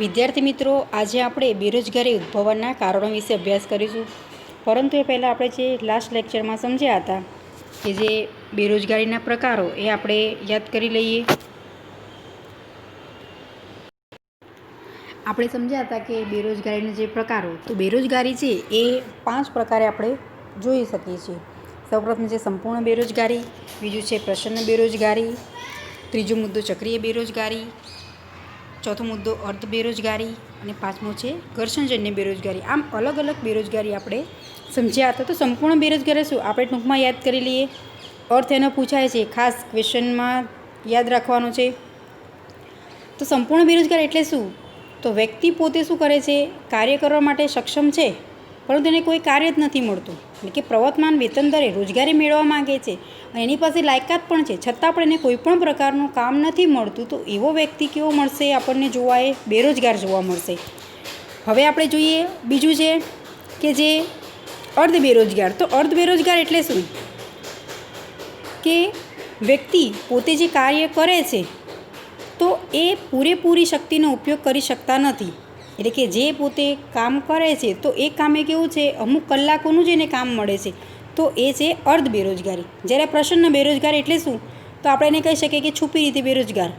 વિદ્યાર્થી મિત્રો, આજે આપણે બેરોજગારી ઉદ્ભવવાના કારણો વિશે અભ્યાસ કરીશું. પરંતુ એ પહેલાં આપણે જે લાસ્ટ લેક્ચરમાં સમજ્યા હતા કે જે બેરોજગારીના પ્રકારો એ આપણે યાદ કરી લઈએ. આપણે સમજ્યા હતા કે બેરોજગારીના જે પ્રકારો, તો બેરોજગારી છે એ 5 પ્રકારે આપણે જોઈ શકીએ છીએ. સૌપ્રથમ છે સંપૂર્ણ બેરોજગારી, બીજું છે પ્રસન્ન બેરોજગારી, ત્રીજો મુદ્દો ચક્રીય બેરોજગારી, ચોથો મુદ્દો અર્ધ બેરોજગારી અને પાંચમો છે ઘર્ષણજન્ય બેરોજગારી. આમ અલગ અલગ બેરોજગારી આપણે સમજ્યા હતા. તો સંપૂર્ણ બેરોજગારી શું આપણે ટૂંકમાં યાદ કરી લઈએ. અર્થ એનો પૂછાય છે, ખાસ ક્વેશ્ચનમાં યાદ રાખવાનો છે. તો સંપૂર્ણ બેરોજગારી એટલે શું? તો વ્યક્તિ પોતે શું કરે છે, કાર્ય કરવા માટે સક્ષમ છે, પરંતુ એને કોઈ કાર્ય જ નથી મળતું. એટલે કે પ્રવર્તમાન વેતન દરે રોજગારી મેળવવા માંગે છે અને એની પાસે લાયકાત પણ છે, છતાં પણ એને કોઈ પણ પ્રકારનું કામ નથી મળતું. તો એવો વ્યક્તિ કેવો મળશે આપણને જોવા? એ બેરોજગાર જોવા મળશે. હવે આપણે જોઈએ બીજું છે કે જે અર્ધ બેરોજગાર. તો અર્ધ બેરોજગાર એટલે શું? કે વ્યક્તિ પોતે જે કાર્ય કરે છે તો એ પૂરેપૂરી શક્તિનો ઉપયોગ કરી શકતા નથી. એટલે કે જે પોતે કામ કરે છે તો એ કામે કેવું છે, અમુક કલાકોનું જ એને કામ મળે છે, તો એ છે અર્ધ બેરોજગારી. જ્યારે પ્રસન્ન બેરોજગારી એટલે શું? તો આપણે એને કહી શકીએ કે છુપી રીતે બેરોજગાર,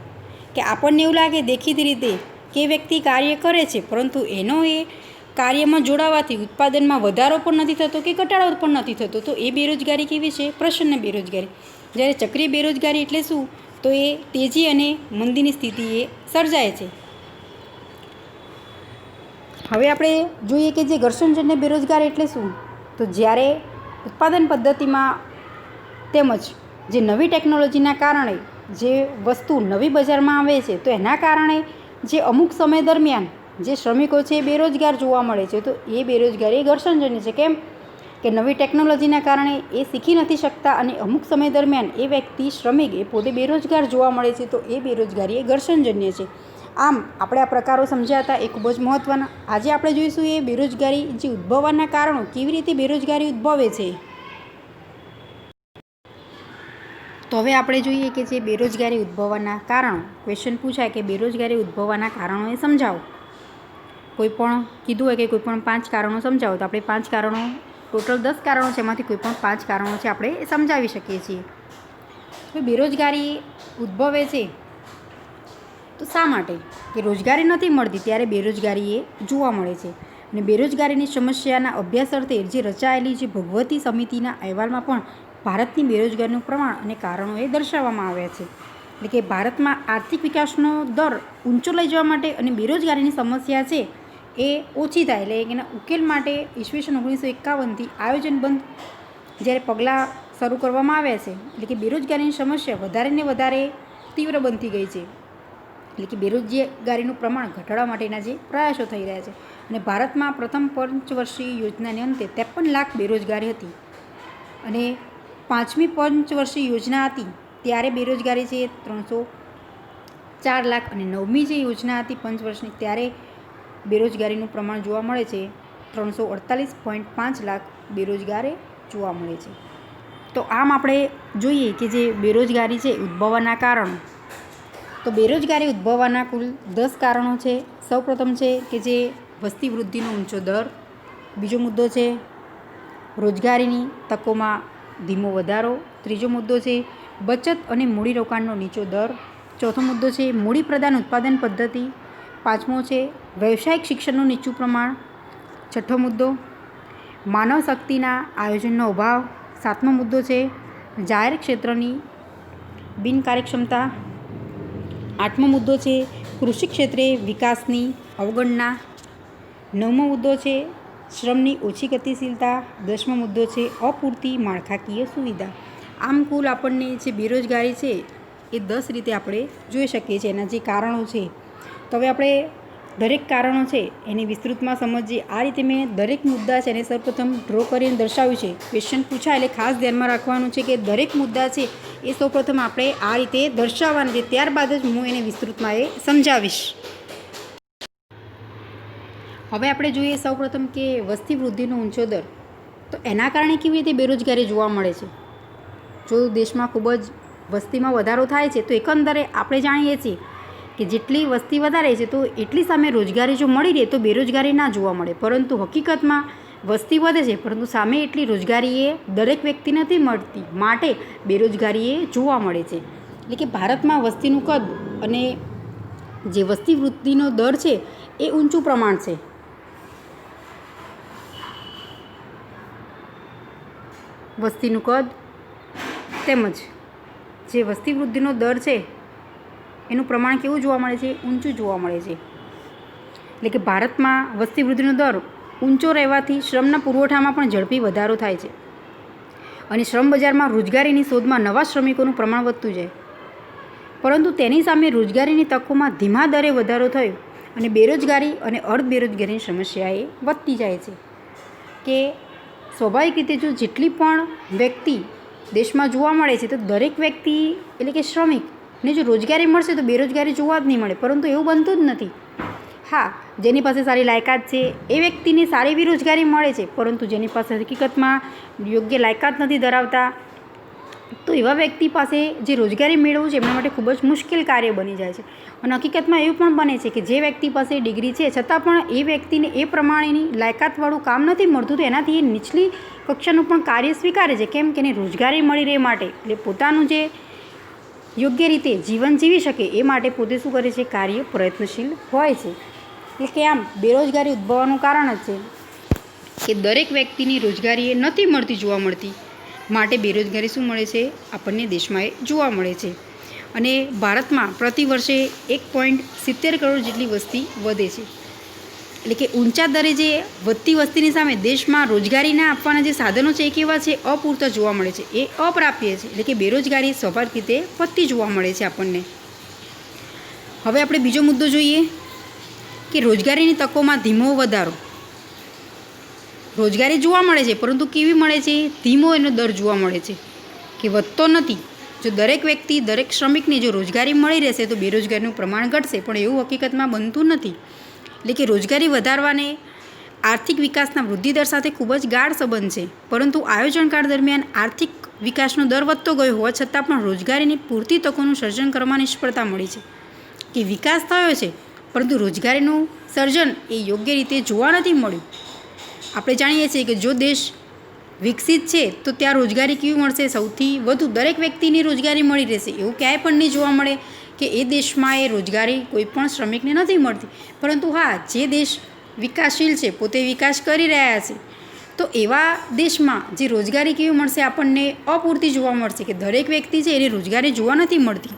કે આપણને એવું લાગે દેખીતી રીતે કે વ્યક્તિ કાર્ય કરે છે, પરંતુ એનો એ કાર્યમાં જોડાવાથી ઉત્પાદનમાં વધારો પણ નથી થતો કે ઘટાડો પણ નથી થતો. તો એ બેરોજગારી કેવી છે? પ્રસન્ન બેરોજગારી. જ્યારે ચક્રીય બેરોજગારી એટલે શું? તો એ તેજી અને મંદીની સ્થિતિ એ સર્જાય છે. હવે આપણે જોઈએ કે જે ઘર્ષણજન્ય બેરોજગારી એટલે શું? તો જ્યારે ઉત્પાદન પદ્ધતિમાં તેમજ જે નવી ટેકનોલોજીના કારણે જે વસ્તુ નવી બજારમાં આવે છે, તો એના કારણે જે અમુક સમય દરમિયાન જે શ્રમિકો છે એ બેરોજગાર જોવા મળે છે, તો એ બેરોજગારી એ ઘર્ષણજન્ય છે. કેમ કે નવી ટેકનોલોજીના કારણે એ શીખી નથી શકતા અને અમુક સમય દરમિયાન એ વ્યક્તિ શ્રમિક એ પોતે બેરોજગાર જોવા મળે છે, તો એ બેરોજગારી એ ઘર્ષણજન્ય છે. આમ આપણે આ પ્રકારો સમજ્યા હતા, એ ખૂબ જ મહત્ત્વના. આજે આપણે જોઈશું એ બેરોજગારી જે ઉદ્ભવવાના કારણો, કેવી રીતે બેરોજગારી ઉદ્ભવે છે. તો હવે આપણે જોઈએ કે જે બેરોજગારી ઉદ્ભવવાના કારણો, ક્વેશ્ચન પૂછાય કે બેરોજગારી ઉદ્ભવવાના કારણો એ સમજાવો. કોઈ પણ કીધું હોય કે કોઈ પણ 5 કારણો સમજાવો, તો આપણે 5 કારણો, ટોટલ 10 કારણો છે, એમાંથી કોઈ પણ 5 કારણો છે આપણે સમજાવી શકીએ છીએ. તો બેરોજગારી ઉદ્ભવે છે તો શા માટે? કે રોજગારી નથી મળતી ત્યારે બેરોજગારી એ જોવા મળે છે. અને બેરોજગારીની સમસ્યાના અભ્યાસ અર્થે જે રચાયેલી જે ભગવતી સમિતિના અહેવાલમાં પણ ભારતની બેરોજગારીનું પ્રમાણ અને કારણો એ દર્શાવવામાં આવ્યા છે. એટલે કે ભારતમાં આર્થિક વિકાસનો દર ઊંચો લઈ જવા માટે અને બેરોજગારીની સમસ્યા છે એ ઓછી થાય, એટલે એના ઉકેલ માટે ઈસવીસન 1951થી આયોજનબંધ જ્યારે પગલાં શરૂ કરવામાં આવ્યા છે, એટલે કે બેરોજગારીની સમસ્યા વધારે ને વધારે તીવ્ર બનતી ગઈ છે. એટલે કે બેરોજગારીનું પ્રમાણ ઘટાડવા માટેના જે પ્રયાસો થઈ રહ્યા છે. અને ભારતમાં પ્રથમ પંચવર્ષીય યોજનાને અંતે 53 લાખ બેરોજગારી હતી અને 5મી પંચવર્ષીય યોજના હતી ત્યારે બેરોજગારી છે 304 લાખ અને 9મી જે યોજના હતી પંચવર્ષની ત્યારે બેરોજગારીનું પ્રમાણ જોવા મળે છે 348.5 લાખ બેરોજગારી જોવા મળે છે. તો આમ આપણે જોઈએ કે જે બેરોજગારી છે ઉદ્ભવવાના કારણો, તો બેરોજગારી ઉદ્ભવવાના કુલ 10 કારણો છે. સૌપ્રથમ છે કે જે વસ્તી વૃદ્ધિનો ઊંચો દર, બીજો મુદ્દો છે રોજગારીની તકોમાં ધીમો વધારો, ત્રીજો મુદ્દો છે બચત અને મૂડીરોકાણનો નીચો દર, ચોથો મુદ્દો છે મૂડી પ્રધાન ઉત્પાદન પદ્ધતિ, પાંચમો છે વ્યવસાયિક શિક્ષણનું નીચું પ્રમાણ, છઠ્ઠો મુદ્દો માનવ શક્તિના આયોજનનો અભાવ, સાતમો મુદ્દો છે જાહેર ક્ષેત્રની બિનકાર્યક્ષમતા, આઠમો મુદ્દો છે કૃષિ ક્ષેત્રે વિકાસની અવગણના, નવમો મુદ્દો છે શ્રમની ઓછી ગતિશીલતા, 10મો મુદ્દો છે અપૂરતી માળખાકીય સુવિધા. આમ કુલ આપણને જે બેરોજગારી છે એ 10 રીતે આપણે જોઈ શકીએ છીએ એના જે કારણો છે. તો હવે આપણે દરેક કારણો છે એની વિસ્તૃતમાં સમજીએ. આ રીતે મેં દરેક મુદ્દા છે એને સૌપ્રથમ ડ્રો કરીને દર્શાવ્યું છે. ક્વેશ્ચન પૂછાય એટલે ખાસ ધ્યાનમાં રાખવાનું છે કે દરેક મુદ્દા છે એ સૌપ્રથમ આપણે આ રીતે દર્શાવવાના છે, ત્યારબાદ જ હું એને વિસ્તૃતમાં એ સમજાવીશ. હવે આપણે જોઈએ સૌપ્રથમ કે વસ્તી વૃદ્ધિનો ઊંચો દર, તો એના કારણે કેવી રીતે બેરોજગારી જોવા મળે છે. જો દેશમાં ખૂબ જ વસ્તીમાં વધારો થાય છે તો એકંદરે આપણે જાણીએ છીએ કે જેટલી વસ્તી વધારે છે તો એટલી સામે રોજગારી જો મળી રહે તો બેરોજગારી ના જોવા મળે, પરંતુ હકીકતમાં વસ્તી વધે છે પરંતુ સામે એટલી રોજગારી એ દરેક વ્યક્તિ નથી મળતી, માટે બેરોજગારી એ જોવા મળે છે. એટલે કે ભારતમાં વસ્તીનું કદ અને જે વસ્તી વૃદ્ધિનો દર છે એ ઊંચું પ્રમાણ છે. વસ્તીનું કદ તેમજ જે વસ્તી વૃદ્ધિનો દર છે એનું પ્રમાણ કેવું જોવા મળે છે? ઊંચું જોવા મળે છે. એટલે કે ભારતમાં વસ્તી વૃદ્ધિનો દર ઊંચો રહેવાથી શ્રમના પુરવઠામાં પણ ઝડપી વધારો થાય છે અને શ્રમ બજારમાં રોજગારીની શોધમાં નવા શ્રમિકોનું પ્રમાણ વધતું જાય, પરંતુ તેની સામે રોજગારીની તકોમાં ધીમા દરે વધારો થયો અને બેરોજગારી અને અર્ધ બેરોજગારીની સમસ્યા એ વધતી જાય છે. કે સ્વાભાવિક રીતે જો જેટલી પણ વ્યક્તિ દેશમાં જોવા મળે છે તો દરેક વ્યક્તિ એટલે કે શ્રમિકને જો રોજગારી મળશે તો બેરોજગારી જોવા જ નહીં મળે, પરંતુ એવું બનતું જ નથી. હા, જેની પાસે સારી લાયકાત છે એ વ્યક્તિને સારી એવી રોજગારી મળે છે, પરંતુ જેની પાસે હકીકતમાં યોગ્ય લાયકાત નથી ધરાવતા તો એવા વ્યક્તિ પાસે જે રોજગારી મેળવવું છે એમના માટે ખૂબ જ મુશ્કેલ કાર્ય બની જાય છે. અને હકીકતમાં એવું પણ બને છે કે જે વ્યક્તિ પાસે ડિગ્રી છે છતાં પણ એ વ્યક્તિને એ પ્રમાણેની લાયકાતવાળું કામ નથી મળતું, તો એનાથી એ નીચલી કક્ષાનું પણ કાર્ય સ્વીકારે છે. કેમ કે એને રોજગારી મળી રહે માટે, એટલે પોતાનું જે યોગ્ય રીતે જીવન જીવી શકે એ માટે પોતે શું કરે છે? કાર્ય પ્રયત્નશીલ હોય છે. એટલે કે આમ બેરોજગારી ઉદ્ભવવાનું કારણ જ છે કે દરેક વ્યક્તિની રોજગારી એ નથી મળતી જોવા મળતી, માટે બેરોજગારી શું મળે છે? આપણને દેશમાં એ જોવા મળે છે. અને ભારતમાં પ્રતિ વર્ષે 1.70 કરોડ જેટલી વસ્તી વધે છે. એટલે કે ઊંચા દરે જે વધતી વસ્તીની સામે દેશમાં રોજગારીના આપવાના જે સાધનો છે એ કેવા છે? અપૂરતા જોવા મળે છે, એ અપ્રાપ્ય છે. એટલે કે બેરોજગારી સ્વાભાવિક રીતે વધતી જોવા મળે છે આપણને. હવે આપણે બીજો મુદ્દો જોઈએ કે રોજગારીની તકોમાં ધીમો વધારો. રોજગારી જોવા મળે છે પરંતુ કેવી મળે છે? ધીમો એનો દર જોવા મળે છે કે વધતો નથી. જો દરેક વ્યક્તિ દરેક શ્રમિકને જો રોજગારી મળી રહેશે તો બેરોજગારીનું પ્રમાણ ઘટશે, પણ એવું હકીકતમાં બનતું નથી. એટલે કે રોજગારી વધારવાને આર્થિક વિકાસના વૃદ્ધિદર સાથે ખૂબ જ ગાઢ સંબંધ છે, પરંતુ આયોજનકાળ દરમિયાન આર્થિક વિકાસનો દર વધતો ગયો હોવા છતાં પણ રોજગારીની પૂરતી તકોનું સર્જન કરવામાં નિષ્ફળતા મળી છે. કે વિકાસ થયો છે પરંતુ રોજગારીનું સર્જન એ યોગ્ય રીતે જોવા નથી મળ્યું. આપણે જાણીએ છીએ કે જો દેશ વિકસિત છે તો ત્યાં રોજગારી કેવી મળશે? સૌથી વધુ દરેક વ્યક્તિને રોજગારી મળી રહેશે. એવું ક્યાંય પણ નહીં જોવા મળે કે એ દેશમાં એ રોજગારી કોઈ પણ શ્રમિકને નથી મળતી. પરંતુ હા, જે દેશ વિકાસશીલ છે, પોતે વિકાસ કરી રહ્યા છે, તો એવા દેશમાં જે રોજગારી કેવી મળશે? આપણને અપૂરતી જોવા મળશે કે દરેક વ્યક્તિ છે એને રોજગારી જોવા નથી મળતી.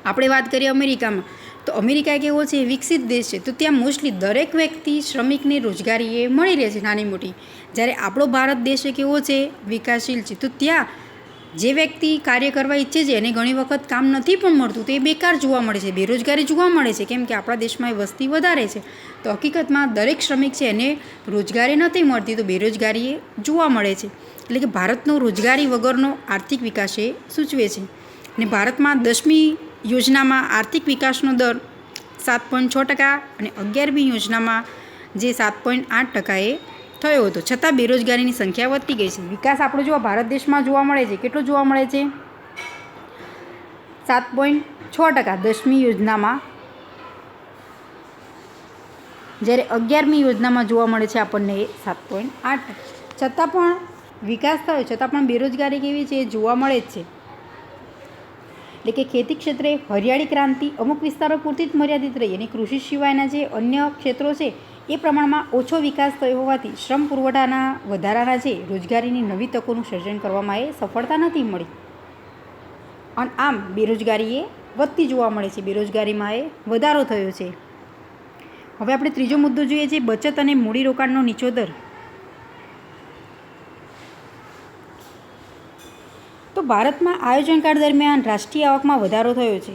આપણે વાત કરીએ અમેરિકામાં, તો અમેરિકા કેવો છે? વિકસિત દેશ છે, તો ત્યાં મોસ્ટલી દરેક વ્યક્તિ શ્રમિકને રોજગારી એ મળી રહે છે નાની મોટી. જ્યારે આપણો ભારત દેશ કેવો છે? વિકાસશીલ છે, તો ત્યાં જે વ્યક્તિ કાર્ય કરવા ઈચ્છે છે એને ઘણી વખત કામ નથી પણ મળતું, તો એ બેકાર જોવા મળે છે, બેરોજગારી જોવા મળે છે. કેમ કે આપણા દેશમાં વસ્તી વધારે છે, તો હકીકતમાં દરેક શ્રમિક છે એને રોજગારી નથી મળતી, તો બેરોજગારી એ જોવા મળે છે. એટલે કે ભારતનો રોજગારી વગરનો આર્થિક વિકાસ એ સૂચવે છે. અને ભારતમાં 10મી યોજનામાં આર્થિક વિકાસનો દર 7.6% અને 11મી યોજનામાં જે 7.8% એ થયો હતો, છતાં બેરોજગારીની સંખ્યા વધતી ગઈ છે. વિકાસ આપણો જો ભારત દેશમાં જોવા મળે છે, કેટલો જોવા મળે છે? 7.6% 10મી યોજનામાં, જ્યારે 11મી યોજનામાં જોવા મળે છે આપણને 7.8%. છતાં પણ વિકાસ થયો છતાં પણ બેરોજગારી કેવી છે? જોવા મળે જ છે. એટલે કે ખેતી ક્ષેત્રે હરિયાળી ક્રાંતિ અમુક વિસ્તારો પૂરતી જ મર્યાદિત રહી અને કૃષિ સિવાયના જે અન્ય ક્ષેત્રો છે એ પ્રમાણમાં ઓછો વિકાસ થયો હોવાથી શ્રમ પુરવઠાના વધારાના છે રોજગારીની નવી તકોનું સર્જન કરવામાં એ સફળતા નથી મળી. અને આમ બેરોજગારી એ વધતી જોવા મળે છે, બેરોજગારીમાં એ વધારો થયો છે. હવે આપણે ત્રીજો મુદ્દો જોઈએ છે, બચત અને મૂડીરોકાણનો નીચો દર. તો ભારતમાં આયોજનકાળ દરમિયાન રાષ્ટ્રીય આવકમાં વધારો થયો છે.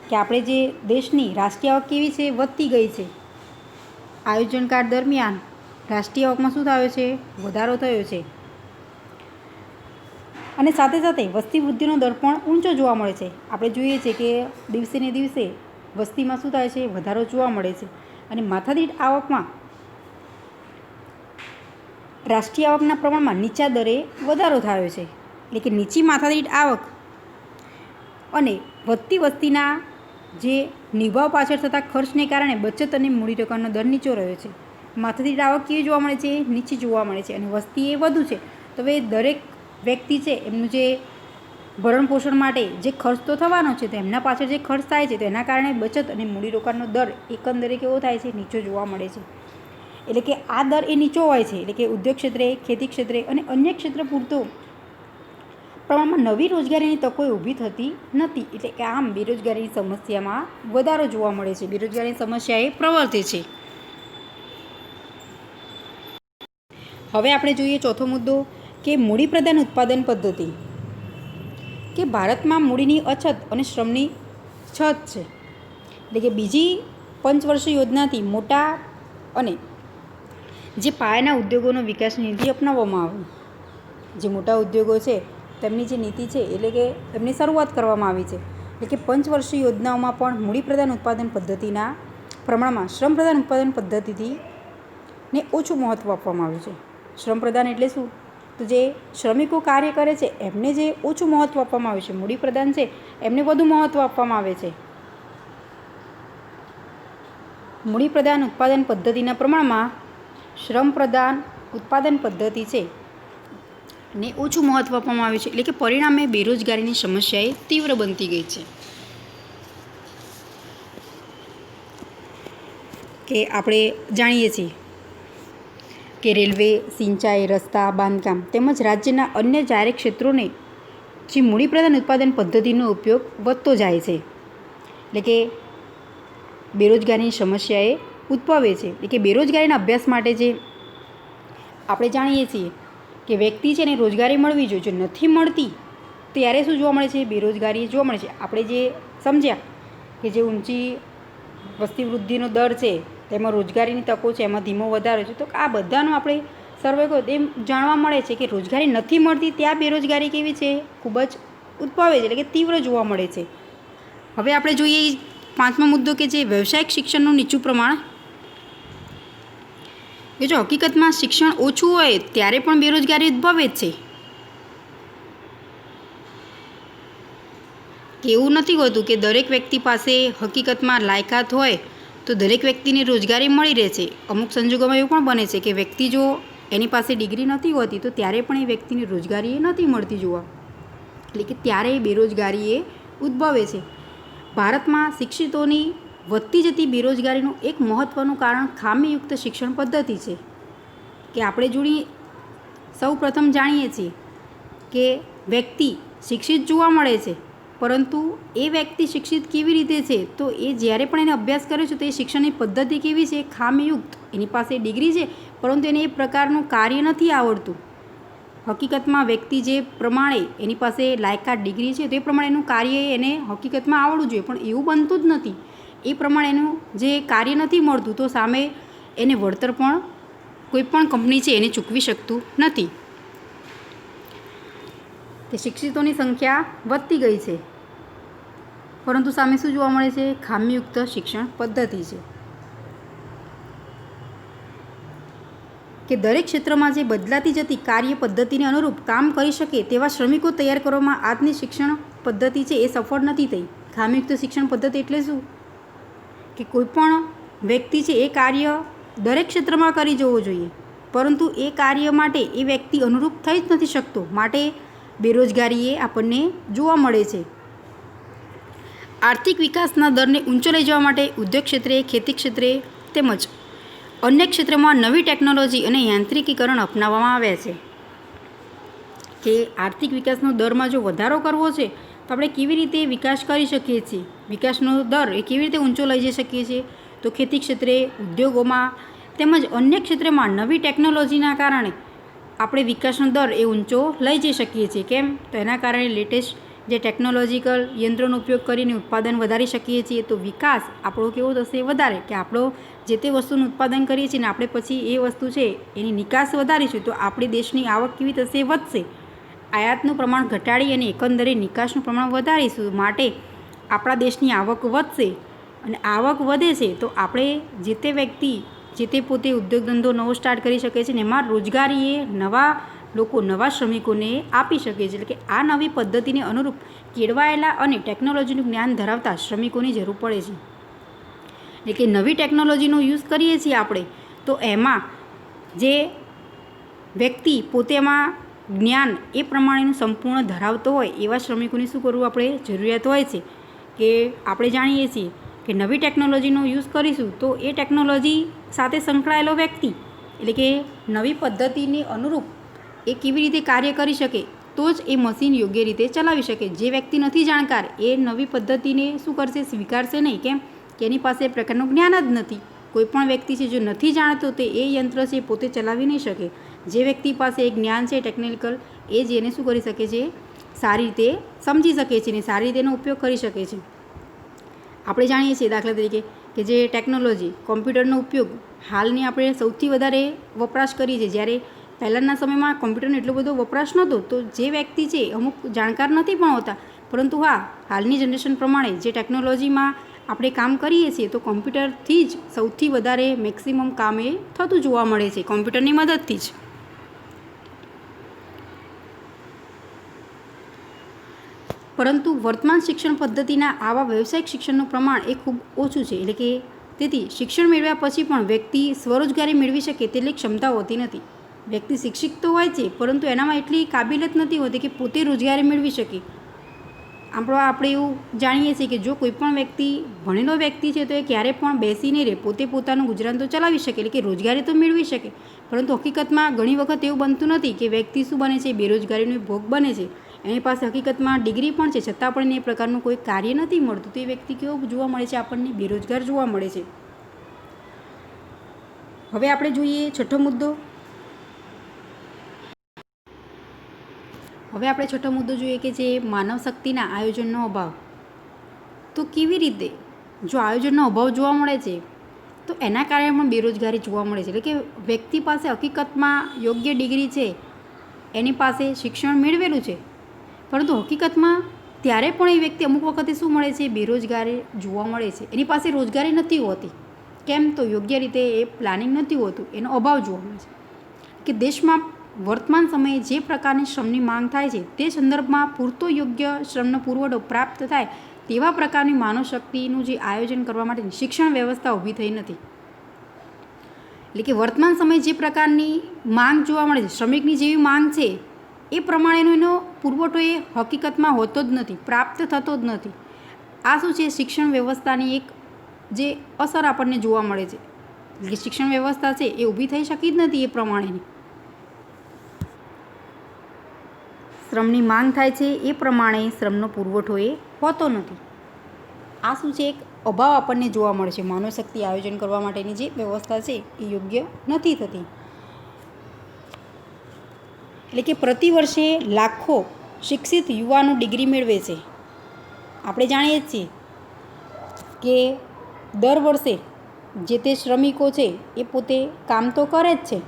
કે આપણે જે દેશની રાષ્ટ્રીય આવક કેવી છે? વધતી ગઈ છે. આયોજનકાળ દરમિયાન રાષ્ટ્રીય આવકમાં શું થયો છે? વધારો થયો છે. અને સાથે સાથે વસ્તી વૃદ્ધિનો દર પણ ઊંચો જોવા મળે છે. આપણે જોઈએ છીએ કે દિવસે ને દિવસે વસ્તીમાં શું થાય છે? વધારો જોવા મળે છે. અને માથાદીઠ આવકમાં રાષ્ટ્રીય આવકના પ્રમાણમાં નીચા દરે વધારો થયો છે. એટલે કે નીચી માથાદીઠ આવક અને વધતી વસ્તીના જે નિભાવ પાછળ થતા ખર્ચને કારણે બચત અને મૂડીરોકાણનો દર નીચો રહ્યો છે. માથાદીઠ આવક કેવી જોવા મળે છે? નીચી જોવા મળે છે. અને વસ્તી એ વધુ છે. તો હવે દરેક વ્યક્તિ છે એમનું જે ભરણ પોષણ માટે જે ખર્ચ તો થવાનો છે, તો એમના પાછળ જે ખર્ચ થાય છે તો એના કારણે બચત અને મૂડીરોકાણનો દર એકંદરે કેવો થાય છે? નીચો જોવા મળે છે. એટલે કે આ દર એ નીચો હોય છે. એટલે કે ઉદ્યોગ ક્ષેત્રે, ખેતી ક્ષેત્રે અને અન્ય ક્ષેત્ર પૂરતો પ્રમાણમાં નવી રોજગારીની તકો ઊભી થતી નથી. એટલે કે આમ બેરોજગારીની સમસ્યામાં વધારો જોવા મળે છે. બેરોજગારીની સમસ્યા એ પ્રવર્તે છે. હવે આપણે જોઈએ ચોથો મુદ્દો કે મૂડી પ્રધાન ઉત્પાદન પદ્ધતિ. કે ભારતમાં મૂડીની અછત અને શ્રમની છત છે. એટલે કે બીજી પંચવર્ષીય યોજનાથી મોટા અને જે પાયાના ઉદ્યોગોનો વિકાસની નીતિ અપનાવવામાં આવી. જે મોટા ઉદ્યોગો છે તેમની જે નીતિ છે એટલે કે તેમની શરૂઆત કરવામાં આવી છે. એટલે કે પંચવર્ષીય યોજનાઓમાં પણ મૂડી પ્રધાન ઉત્પાદન પદ્ધતિના પ્રમાણમાં શ્રમ પ્રધાન ઉત્પાદન પદ્ધતિથી ને ઓછું મહત્ત્વ આપવામાં આવ્યું છે. શ્રમ પ્રધાન એટલે શું? તો જે શ્રમિકો કાર્ય કરે છે એમને જે ઓછું મહત્ત્વ આપવામાં આવે છે. મૂડી પ્રધાન છે એમને વધુ મહત્ત્વ આપવામાં આવે છે. મૂડી પ્રધાન ઉત્પાદન પદ્ધતિના પ્રમાણમાં શ્રમ પ્રધાન ઉત્પાદન પદ્ધતિ છે ને ઓછું મહત્ત્વ આપવામાં આવ્યું છે. એટલે કે પરિણામે બેરોજગારીની સમસ્યા એ તીવ્ર બનતી ગઈ છે. કે આપણે જાણીએ છીએ કે રેલવે, સિંચાઈ, રસ્તા, બાંધકામ તેમજ રાજ્યના અન્ય જાહેર ક્ષેત્રોને જે મૂડી પ્રધાન ઉત્પાદન પદ્ધતિનો ઉપયોગ વધતો જાય છે. એટલે કે બેરોજગારીની સમસ્યા એ ઉદ્ભવે છે. એટલે કે બેરોજગારીના અભ્યાસ માટે જે આપણે જાણીએ છીએ કે વ્યક્તિ છે ને રોજગારી મળવી જોઈએ. જો નથી મળતી ત્યારે શું જોવા મળે છે? બેરોજગારી જોવા મળે છે. આપણે જે સમજ્યા કે જે ઊંચી વસ્તી વૃદ્ધિનો દર છે તેમાં રોજગારીની તકો છે એમાં ધીમો વધારો છે. તો આ બધાનો આપણે સર્વે કર્યો એમ જાણવા મળે છે કે રોજગારી નથી મળતી ત્યાં બેરોજગારી કેવી છે? ખૂબ જ ઉદ્ભવે છે. એટલે કે તીવ્ર જોવા મળે છે. હવે આપણે જોઈએ પાંચમો મુદ્દો કે જે વ્યવસાયિક શિક્ષણનું નીચું પ્રમાણ. કે જો હકીકતમાં શિક્ષણ ઓછું હોય ત્યારે પણ બેરોજગારી ઉદ્ભવે જ છે. કે એવું નથી હોતું કે દરેક વ્યક્તિ પાસે હકીકતમાં લાયકાત હોય તો દરેક વ્યક્તિને રોજગારી મળી રહે છે. અમુક સંજોગોમાં એવું પણ બને છે કે વ્યક્તિ જો એની પાસે ડિગ્રી નથી હોતી તો ત્યારે પણ એ વ્યક્તિને રોજગારી એ નથી મળતી જોવા. એટલે કે ત્યારે બેરોજગારી એ ઉદ્ભવે છે. ભારતમાં શિક્ષિતોની વધતી જતી બેરોજગારીનું એક મહત્ત્વનું કારણ ખામીયુક્ત શિક્ષણ પદ્ધતિ છે. કે આપણે જોડી સૌ પ્રથમ જાણીએ છીએ કે વ્યક્તિ શિક્ષિત જોવા મળે છે પરંતુ એ વ્યક્તિ શિક્ષિત કેવી રીતે છે? તો એ જ્યારે પણ એને અભ્યાસ કરે છે તો એ શિક્ષણની પદ્ધતિ કેવી છે? ખામીયુક્ત. એની પાસે ડિગ્રી છે પરંતુ એને એ પ્રકારનું કાર્ય નથી આવડતું. હકીકતમાં વ્યક્તિ જે પ્રમાણે એની પાસે લાયકાત ડિગ્રી છે તે પ્રમાણે એનું કાર્ય એને હકીકતમાં આવડવું જોઈએ પણ એવું બનતું જ નથી. એ પ્રમાણે એનું જે કાર્ય નથી મળતું તો સામે એને વળતર પણ કોઈ પણ કંપની છે એને ચૂકવી શકતું નથી. કે શિક્ષિતોની સંખ્યા વધતી ગઈ છે પરંતુ સામે શું જોવા મળે છે? ખામીયુક્ત શિક્ષણ પદ્ધતિ છે. કે દરેક ક્ષેત્રમાં જે બદલાતી જતી કાર્ય પદ્ધતિને અનુરૂપ કામ કરી શકે તેવા શ્રમિકો તૈયાર કરવામાં આજની શિક્ષણ પદ્ધતિ છે એ સફળ નથી થઈ. ખામીયુક્ત શિક્ષણ પદ્ધતિ એટલે શું? કે કોઈપણ વ્યક્તિ છે એ કાર્ય દરેક ક્ષેત્રમાં કરી જવું જોઈએ પરંતુ એ કાર્ય માટે એ વ્યક્તિ અનુરૂપ થઈ જ નથી શકતો. માટે બેરોજગારી એ આપણને જોવા મળે છે. આર્થિક વિકાસના દરને ઊંચો લઈ જવા માટે ઉદ્યોગ ક્ષેત્રે, ખેતી ક્ષેત્રે તેમજ અન્ય ક્ષેત્રમાં નવી ટેકનોલોજી અને યાંત્રિકીકરણ અપનાવવામાં આવ્યા છે. કે આર્થિક વિકાસનો દરમાં જો વધારો કરવો છે તો આપણે કેવી રીતે વિકાસ કરી શકીએ છીએ? વિકાસનો દર એ કેવી રીતે ઊંચો લઈ જઈ શકીએ છીએ? તો ખેતી ક્ષેત્રે, ઉદ્યોગોમાં તેમજ અન્ય ક્ષેત્રમાં નવી ટેકનોલોજીના કારણે આપણે વિકાસનો દર એ ઊંચો લઈ જઈ શકીએ છીએ. કેમ? તો એના કારણે લેટેસ્ટ જે ટેકનોલોજીકલ યંત્રોનો ઉપયોગ કરીને ઉત્પાદન વધારી શકીએ છીએ. તો વિકાસ આપણો કેવો થશે? વધારે. કે આપણો જે તે વસ્તુનું ઉત્પાદન કરીએ છીએ ને આપણે પછી એ વસ્તુ છે એની નિકાસ વધારીશું તો આપણી દેશની આવક કેવી થશે? વધશે. આયાતનું પ્રમાણ ઘટાડી અને એકંદરે નિકાસનું પ્રમાણ વધારીશું માટે આપણા દેશની આવક વધશે. અને આવક વધે છે તો આપણે જે તે વ્યક્તિ જે તે પોતે ઉદ્યોગ ધંધો નવો સ્ટાર્ટ કરી શકે છે ને એમાં રોજગારી એ નવા લોકો, નવા શ્રમિકોને આપી શકે છે. એટલે કે આ નવી પદ્ધતિને અનુરૂપ કેળવાયેલા અને ટેકનોલોજીનું જ્ઞાન ધરાવતા શ્રમિકોની જરૂર પડે છે. એટલે કે નવી ટેકનોલોજીનો યુઝ કરીએ છીએ આપણે, તો એમાં જે વ્યક્તિ પોતેમાં જ્ઞાન એ પ્રમાણેનું સંપૂર્ણ ધરાવતો હોય એવા શ્રમિકોને શું કરવું આપણે જરૂરિયાત હોય છે કે આપણે જાણીએ છીએ કે નવી ટેકનોલોજીનો યુઝ કરીશું તો એ ટેકનોલોજી સાથે સંકળાયેલો વ્યક્તિ એટલે કે નવી પદ્ધતિને અનુરૂપ એ કેવી રીતે કાર્ય કરી શકે તો જ એ મશીન યોગ્ય રીતે ચલાવી શકે. જે વ્યક્તિ નથી જાણકાર એ નવી પદ્ધતિને શું કરશે, સ્વીકારશે નહીં. કેમ કે એની પાસે એ પ્રકારનું જ્ઞાન જ નથી. કોઈ પણ વ્યક્તિ છે જો નથી જાણતો તે એ યંત્ર છે પોતે ચલાવી નહીં શકે. જે વ્યક્તિ પાસે એ જ્ઞાન છે ટેકનિકલ, એ જ એને શું કરી શકે છે, સારી રીતે સમજી શકે છે ને સારી રીતે એનો ઉપયોગ કરી શકે છે. આપણે જાણીએ છીએ દાખલા તરીકે કે જે ટેકનોલોજી કોમ્પ્યુટરનો ઉપયોગ હાલની આપણે સૌથી વધારે વપરાશ કરીએ છીએ. જ્યારે પહેલાંના સમયમાં કોમ્પ્યુટરનો એટલો બધો વપરાશ નહોતો, તો જે વ્યક્તિ છે અમુક જાણકાર નથી પણ હોતા, પરંતુ હા હાલની જનરેશન પ્રમાણે જે ટેકનોલોજીમાં આપણે કામ કરીએ છીએ તો કોમ્પ્યુટરથી જ સૌથી વધારે મેક્સિમમ કામ એ થતું જોવા મળે છે, કોમ્પ્યુટરની મદદથી જ. પરંતુ વર્તમાન શિક્ષણ પદ્ધતિના આવા વ્યવસાયિક શિક્ષણનું પ્રમાણ એ ખૂબ ઓછું છે. એટલે કે તેથી શિક્ષણ મેળવ્યા પછી પણ વ્યક્તિ સ્વરોજગારી મેળવી શકે તેટલી ક્ષમતા હોતી નથી. વ્યક્તિ શિક્ષિત તો હોય છે પરંતુ એનામાં એટલી કાબિલિયત નથી હોતી કે પોતે રોજગારી મેળવી શકે. આપણે એવું જાણીએ છીએ કે જો કોઈ પણ વ્યક્તિ ભણેલો વ્યક્તિ છે તો એ ક્યારે પણ બેસી નહીં રહે, પોતે પોતાનું ગુજરાન તો ચલાવી શકે, એટલે કે રોજગારી તો મેળવી શકે. પરંતુ હકીકતમાં ઘણી વખત એવું બનતું નથી કે વ્યક્તિ શું બને છે, બેરોજગારીનો ભોગ બને છે. એની પાસે હકીકતમાં ડિગ્રી પણ છે છતાં પણ એને એ પ્રકારનું કોઈ કાર્ય નથી મળતું, તો એ વ્યક્તિ કેવો જોવા મળે છે, આપણને બેરોજગાર જોવા મળે છે. હવે આપણે જોઈએ છઠ્ઠો મુદ્દો. હવે આપણે છઠ્ઠો મુદ્દો જોઈએ કે જે માનવ શક્તિના આયોજનનો અભાવ. તો કેવી રીતે જો આયોજનનો અભાવ જોવા મળે છે તો એના કારણે પણ બેરોજગારી જોવા મળે છે. એટલે કે વ્યક્તિ પાસે હકીકતમાં યોગ્ય ડિગ્રી છે, એની પાસે શિક્ષણ મેળવેલું છે, પરંતુ હકીકતમાં ત્યારે પણ એ વ્યક્તિ અમુક વખતે શું મળે છે, બેરોજગારી જોવા મળે છે. એની પાસે રોજગારી નથી હોતી. કેમ તો યોગ્ય રીતે એ પ્લાનિંગ નથી હોતું, એનો અભાવ જોવા મળે છે. કે દેશમાં વર્તમાન સમયે જે પ્રકારની શ્રમની માંગ થાય છે તે સંદર્ભમાં પૂરતો યોગ્ય શ્રમનો પુરવઠો પ્રાપ્ત થાય તેવા પ્રકારની માનવ શક્તિનું જે આયોજન કરવા માટેની શિક્ષણ વ્યવસ્થા ઊભી થઈ નથી. એટલે કે વર્તમાન સમયે જે પ્રકારની માંગ જોવા મળે છે, શ્રમિકની જેવી માંગ છે એ પ્રમાણેનો એનો પુરવઠો એ હકીકતમાં હોતો જ નથી, પ્રાપ્ત થતો જ નથી. આ શું છે, શિક્ષણ વ્યવસ્થાની એક જે અસર આપણને જોવા મળે છે. એટલે શિક્ષણ વ્યવસ્થા છે એ ઊભી થઈ શકી જ નથી એ પ્રમાણેની. શ્રમની માંગ થાય છે એ પ્રમાણે શ્રમનો પુરવઠો એ હોતો નથી. આ શું છે, એક અભાવ આપણને જોવા મળે છે. માનવ શક્તિ આયોજન કરવા માટેની જે વ્યવસ્થા છે એ યોગ્ય નથી થતી. એટલે કે પ્રતિ વર્ષે લાખો શિક્ષિત યુવાનો ડિગ્રી મેળવે છે. આપણે જાણીએ જ છીએ કે દર વર્ષે જે તે શ્રમિકો છે એ પોતે કામ તો કરે જ છે,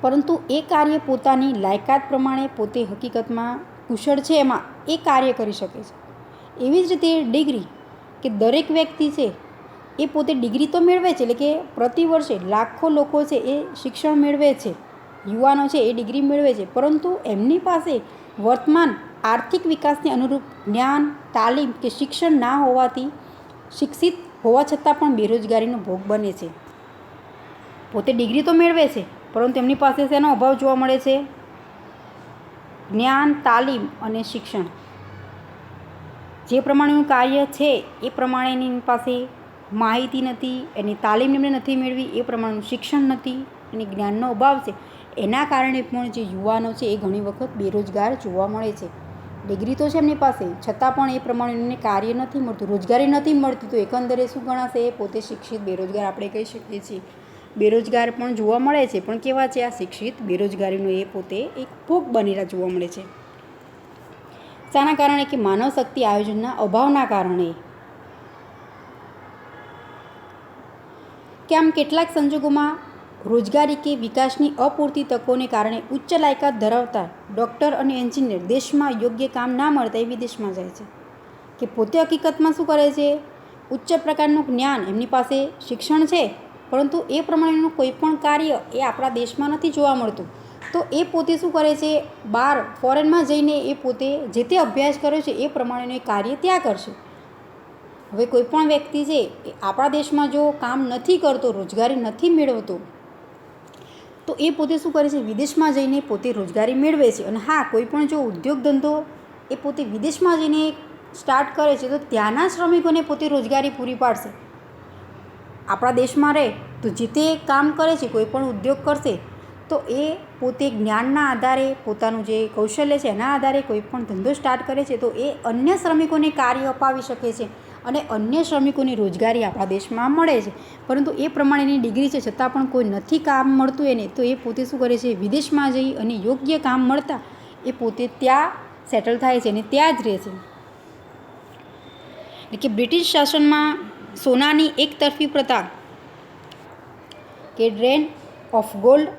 પરંતુ એ કાર્ય પોતાની લાયકાત પ્રમાણે પોતે હકીકતમાં કુશળ છે એમાં એ કાર્ય કરી શકે છે. એવી જ રીતે ડિગ્રી કે દરેક વ્યક્તિ છે એ પોતે ડિગ્રી તો મેળવે છે, એટલે કે પ્રતિ વર્ષે લાખો લોકો છે એ શિક્ષણ મેળવે છે, યુવાનો છે એ ડિગ્રી મેળવે છે, પરંતુ એમની પાસે વર્તમાન આર્થિક વિકાસને અનુરૂપ જ્ઞાન, તાલીમ કે શિક્ષણ ના હોવાથી શિક્ષિત હોવા છતાં પણ બેરોજગારીનો ભોગ બને છે. પોતે ડિગ્રી તો મેળવે છે પરંતુ એમની પાસે તેનો અભાવ જોવા મળે છે, જ્ઞાન, તાલીમ અને શિક્ષણ. જે પ્રમાણેનું કાર્ય છે એ પ્રમાણેની પાસે માહિતી નથી, એની તાલીમ એમને નથી મેળવી, એ પ્રમાણેનું શિક્ષણ નથી, એની જ્ઞાનનો અભાવ છે. એના કારણે પણ જે યુવાનો છે એ ઘણી વખત બેરોજગાર જોવા મળે છે. ડિગ્રી તો છે એમની પાસે છતાં પણ એ પ્રમાણેનું કાર્ય નથી મળતું, રોજગારી નથી મળતી, તો એકંદરે શું ગણાશે, એ પોતે શિક્ષિત બેરોજગાર આપણે કહી શકીએ છીએ. બેરોજગાર પણ જોવા મળે છે, પણ કેવા છે આ શિક્ષિત બેરોજગારીનો એ પોતે એક ભોગ બનેલા જોવા મળે છે. શાના કારણે, કે માનવ શક્તિ આયોજનના અભાવના કારણે. કે આમ કેટલાક સંજોગોમાં રોજગારી કે વિકાસની અપૂરતી તકોને કારણે ઉચ્ચ લાયકાત ધરાવતા ડૉક્ટર અને એન્જિનિયર દેશમાં યોગ્ય કામ ના મળતા એ વિદેશમાં જાય છે. કે પોતે હકીકતમાં શું કરે છે, ઉચ્ચ પ્રકારનું જ્ઞાન, એમની પાસે શિક્ષણ છે, પરંતુ એ પ્રમાણેનું કોઈ પણ કાર્ય એ આપણા દેશમાં નથી જોવા મળતું, તો એ પોતે શું કરે છે, બહાર ફોરેનમાં જઈને એ પોતે જે તે અભ્યાસ કર્યો છે એ પ્રમાણેનું કાર્ય ત્યાં કરશે. હવે કોઈ પણ વ્યક્તિ છે એ આપણા દેશમાં જો કામ નથી કરતો, રોજગારી નથી મેળવતો, તો એ પોતે શું કરે છે, વિદેશમાં જઈને પોતે રોજગારી મેળવે છે. અને હા, કોઈ પણ જો ઉદ્યોગ ધંધો એ પોતે વિદેશમાં જઈને સ્ટાર્ટ કરે છે તો ત્યાંના શ્રમિકોને પોતે રોજગારી પૂરી પાડશે. આપણા દેશમાં રહે તો જે તે કામ કરે છે, કોઈ પણ ઉદ્યોગ કરશે તો એ પોતે જ્ઞાનના આધારે, પોતાનું જે કૌશલ્ય છે એના આધારે કોઈ પણ ધંધો સ્ટાર્ટ કરે છે તો એ અન્ય શ્રમિકોને કાર્ય અપાવી શકે છે અને અન્ય શ્રમિકોની રોજગારી આપણા દેશમાં મળે છે. પરંતુ એ પ્રમાણેની ડિગ્રી છે છતાં પણ કોઈ નથી કામ મળતું એને, તો એ પોતે શું કરે છે, વિદેશમાં જઈ અને યોગ્ય કામ મળતા એ પોતે ત્યાં સેટલ થાય છે અને ત્યાં જ રહે છે. એટલે કે બ્રિટિશ શાસનમાં સોનાની એકતરફી પ્રથા કે ડ્રેન ઓફ ગોલ્ડ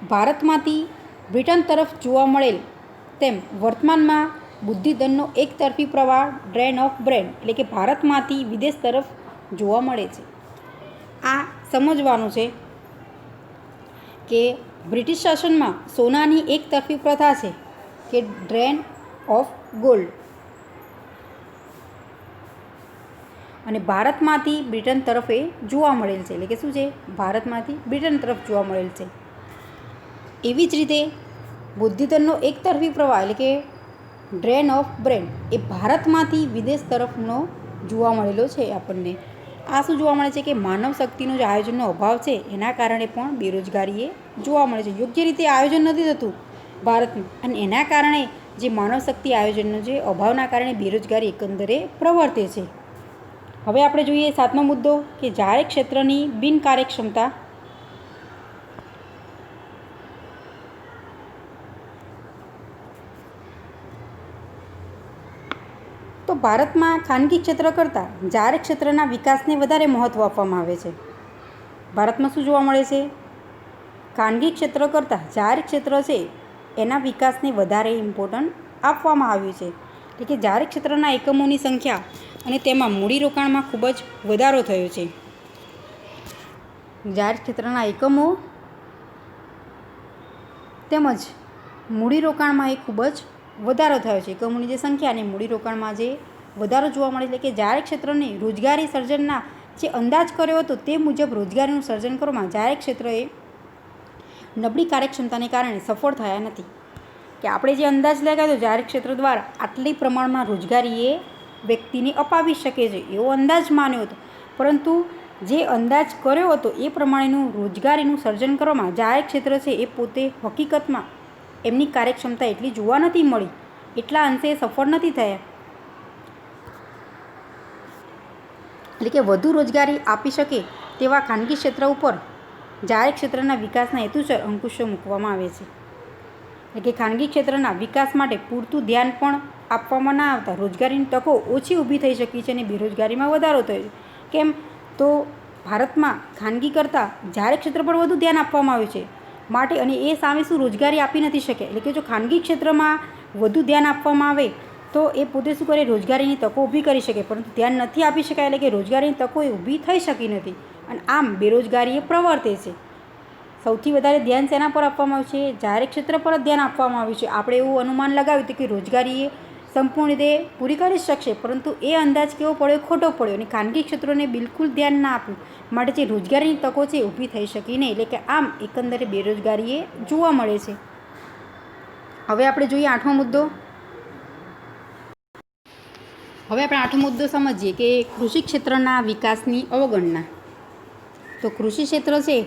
ભારતમાંથી બ્રિટન તરફ જોવા મળેલ તેમ વર્તમાનમાં બુદ્ધિધનનો એકતરફી પ્રવાહ ડ્રેન ઓફ બ્રેન એટલે કે ભારતમાંથી વિદેશ તરફ જોવા મળે છે. આ સમજવાનું છે કે બ્રિટિશ શાસનમાં સોનાની એકતરફી પ્રથા છે કે ડ્રેન ઓફ ગોલ્ડ, અને ભારતમાંથી બ્રિટન તરફ એ જોવા મળેલ છે. એટલે કે શું છે, ભારતમાંથી બ્રિટન તરફ જોવા મળેલ છે. એવી જ રીતે બુદ્ધિધનનો એકતરફી પ્રવાહ એટલે કે ડ્રેન ઓફ બ્રેન એ ભારતમાંથી વિદેશ તરફનો જોવા મળેલો છે આપણને. આ શું જોવા મળે છે કે માનવ શક્તિનો જે આયોજનનો અભાવ છે એના કારણે પણ બેરોજગારી એ જોવા મળે છે. યોગ્ય રીતે આયોજન નથી થતું ભારતનું, અને એના કારણે જે માનવ શક્તિ આયોજનનો જે અભાવના કારણે બેરોજગારી એકંદરે પ્રવર્તે છે. હવે આપણે જોઈએ 7મો મુદ્દો કે જાહેર ક્ષેત્રની બિનકાર્યક્ષમતા. તો ભારતમાં ખાનગી ક્ષેત્ર કરતાં જાહેર ક્ષેત્રના વિકાસને વધારે મહત્ત્વ આપવામાં આવે છે. ભારતમાં શું જોવા મળે છે, ખાનગી ક્ષેત્ર કરતાં જાહેર ક્ષેત્ર છે એના વિકાસને વધારે ઇમ્પોર્ટન્ટ આપવામાં આવ્યું છે. એટલે કે જાહેર ક્ષેત્રના એકમોની સંખ્યા અને તેમાં મૂડીરોકાણમાં ખૂબ જ વધારો થયો છે. જાહેર ક્ષેત્રના એકમો તેમજ મૂડીરોકાણમાં એ ખૂબ જ વધારો થયો છે. એકમોની જે સંખ્યા અને મૂડીરોકાણમાં જે વધારો જોવા મળે છે. એટલે કે જાહેર ક્ષેત્રને રોજગારી સર્જનના જે અંદાજ કર્યો હતો તે મુજબ રોજગારીનું સર્જન કરવામાં જાહેર ક્ષેત્રએ નબળી કાર્યક્ષમતાને કારણે સફળ થયા નથી. કે આપણે જે અંદાજ લગાવ્યો જાહેર ક્ષેત્ર દ્વારા આટલી પ્રમાણમાં રોજગારી એ વ્યક્તિને અપાવી શકે છે એવો અંદાજ માન્યો હતો, પરંતુ જે અંદાજ કર્યો હતો એ પ્રમાણેનું રોજગારીનું સર્જન કરવામાં જાહેર ક્ષેત્ર છે એ પોતે હકીકતમાં એમની કાર્યક્ષમતા એટલી જોવા નથી મળી, એટલા અંશે સફળ નથી થયા. એટલે કે વધુ રોજગારી આપી શકે તેવા ખાનગી ક્ષેત્ર ઉપર જાહેર ક્ષેત્રના વિકાસના હેતુસર અંકુશો મૂકવામાં આવે છે. એટલે કે ખાનગી ક્ષેત્રના વિકાસ માટે પૂરતું ધ્યાન પણ આપવામાં ના આવતા રોજગારીની તકો ઓછી ઊભી થઈ શકી છે અને બેરોજગારીમાં વધારો થયો છે. કેમ તો ભારતમાં ખાનગી કરતાં જાહેર ક્ષેત્ર પર વધુ ધ્યાન આપવામાં આવ્યું છે માટે, અને એ સામે શું રોજગારી આપી નથી શકે. એટલે કે જો ખાનગી ક્ષેત્રમાં વધુ ધ્યાન આપવામાં આવે તો એ પોતે શું કરે, રોજગારીની તકો ઊભી કરી શકે, પરંતુ ધ્યાન નથી આપી શકાય એટલે કે રોજગારીની તકો એ ઊભી થઈ શકી નથી અને આમ બેરોજગારી એ પ્રવર્તે છે. સૌથી વધારે ધ્યાન શેના પર આપવામાં આવ્યું છે, જાહેર ક્ષેત્ર પર જ ધ્યાન આપવામાં આવ્યું છે. આપણે એવું અનુમાન લગાવ્યું હતું કે રોજગારી એ સંપૂર્ણ રીતે પૂરી કરી શકશે, પરંતુ એ અંદાજ કેવો પડ્યો, ખોટો પડ્યો અને ખાનગી ક્ષેત્રોને બિલકુલ ધ્યાન ના આપ્યું માટે જે રોજગારીની તકો છે ઊભી થઈ શકી નહીં. એટલે કે આમ એકંદરે બેરોજગારી એ જોવા મળે છે. હવે આપણે જોઈએ 8મો મુદ્દો. હવે આપણે 8મો મુદ્દો સમજીએ કે કૃષિ ક્ષેત્રના વિકાસની અવગણના. તો કૃષિ ક્ષેત્ર છે